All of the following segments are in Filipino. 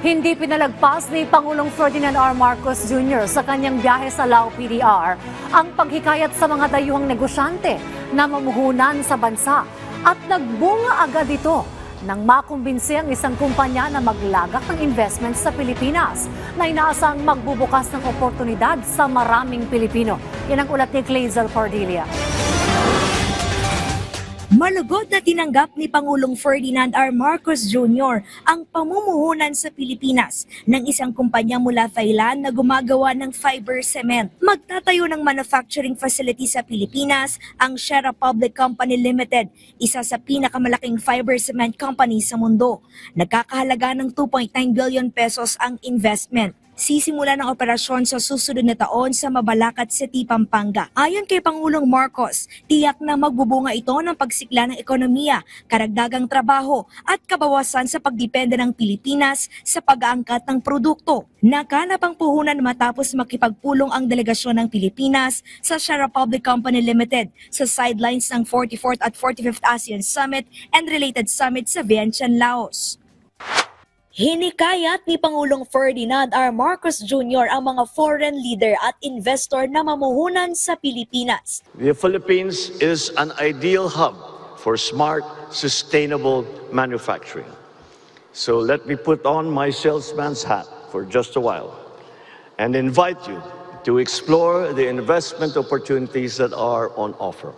Hindi pinalagpas ni Pangulong Ferdinand R. Marcos Jr. sa kanyang biyahe sa Lao PDR ang paghikayat sa mga dayuhang negosyante na mamuhunan sa bansa at nagbunga agad ito nang makumbinsi ang isang kumpanya na maglagak ng investment sa Pilipinas na inaasang magbubukas ng oportunidad sa maraming Pilipino. Yan ang ulat ni Clazel Cordelia. Malugod na tinanggap ni Pangulong Ferdinand R. Marcos Jr. ang pamumuhunan sa Pilipinas ng isang kumpanya mula Thailand na gumagawa ng fiber cement. Magtatayo ng manufacturing facility sa Pilipinas ang Shera Public Company Limited, isa sa pinakamalaking fiber cement company sa mundo. Nagkakahalaga ng 2.9 billion pesos ang investment. Sisimula ng operasyon sa susunod na taon sa Mabalacat City, Pampanga. Ayon kay Pangulong Marcos, tiyak na magbubunga ito ng pagsikla ng ekonomiya, karagdagang trabaho at kabawasan sa pagdepende ng Pilipinas sa pag-aangkat ng produkto. Nakanap ang puhunan matapos makipagpulong ang delegasyon ng Pilipinas sa Shera Public Company Limited sa sidelines ng 44th at 45th ASEAN Summit and related summit sa Vientiane, Laos. Hinikayat ni Pangulong Ferdinand R. Marcos Jr. ang mga foreign leader at investor na mamuhunan sa Pilipinas. The Philippines is an ideal hub for smart, sustainable manufacturing. So let me put on my salesman's hat for just a while and invite you to explore the investment opportunities that are on offer.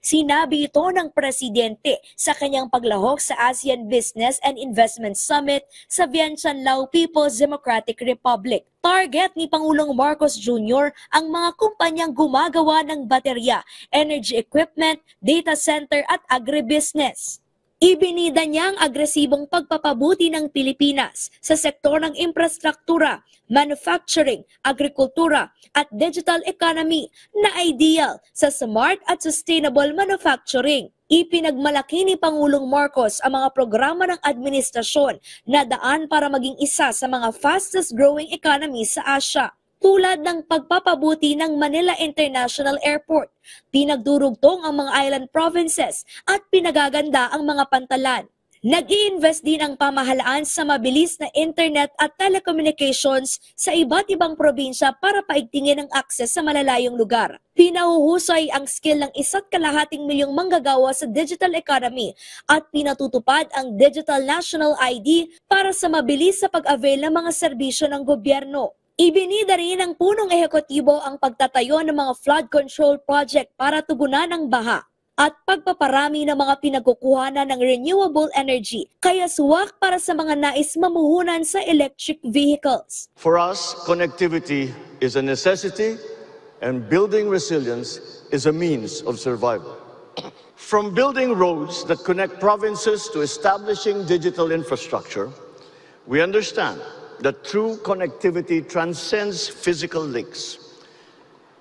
Sinabi ito ng Presidente sa kanyang paglahok sa ASEAN Business and Investment Summit sa Vientiane, Lao People's Democratic Republic. Target ni Pangulong Marcos Jr. ang mga kumpanyang gumagawa ng baterya, energy equipment, data center at agribusiness. Ibinida niya ang agresibong pagpapabuti ng Pilipinas sa sektor ng infrastruktura, manufacturing, agrikultura at digital economy na ideal sa smart at sustainable manufacturing. Ipinagmalaki ni Pangulong Marcos ang mga programa ng administrasyon na daan para maging isa sa mga fastest growing economy sa Asia, tulad ng pagpapabuti ng Manila International Airport, pinagdurugtong ang mga island provinces at pinagaganda ang mga pantalan. Nag-i-invest din ang pamahalaan sa mabilis na internet at telecommunications sa iba't ibang probinsya para paigtingin ang akses sa malalayong lugar. Pinahuhusay ang skill ng 1.2 milyong manggagawa sa digital economy at pinatutupad ang Digital National ID para sa mabilis sa pag-avail ng mga serbisyo ng gobyerno. Ibinida rin ng punong ehekutibo ang pagtatayo ng mga flood control project para tugunan ang baha at pagpaparami ng mga pinagkukuhanan ng renewable energy, kaya suwak para sa mga nais mamuhunan sa electric vehicles. For us, connectivity is a necessity and building resilience is a means of survival. From building roads that connect provinces to establishing digital infrastructure, we understand that true connectivity transcends physical links.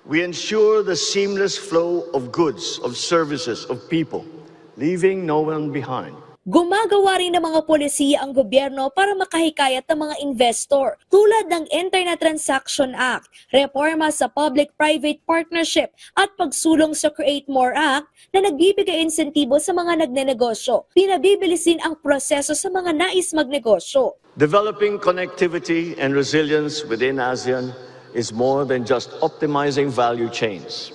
We ensure the seamless flow of goods, of services, of people, leaving no one behind. Gumagawa rin ng mga polisiya ang gobyerno para makahikayat ng mga investor tulad ng Internet Transaction Act, reforma sa Public-Private Partnership at pagsulong sa Create More Act na nagbibigay insentibo sa mga nagnenegosyo. Pinabibilisin ang proseso sa mga nais magnegosyo. Developing connectivity and resilience within ASEAN is more than just optimizing value chains.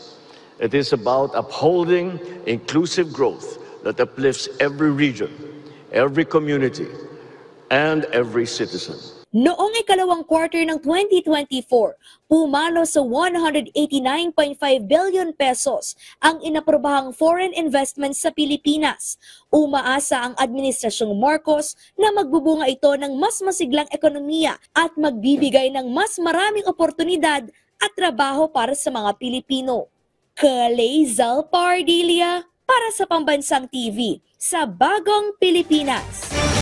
It is about upholding inclusive growth that uplifts every region, every community, and every citizen. Noong ikalawang quarter ng 2024, pumalo sa 189.5 billion pesos ang inaprobahang foreign investment sa Pilipinas. Umaasa ang Administrasyong Marcos na magbubunga ito ng mas masiglang ekonomiya at magbibigay ng mas maraming oportunidad at trabaho para sa mga Pilipino. Clazel Cordelia para sa Pambansang TV sa Bagong Pilipinas.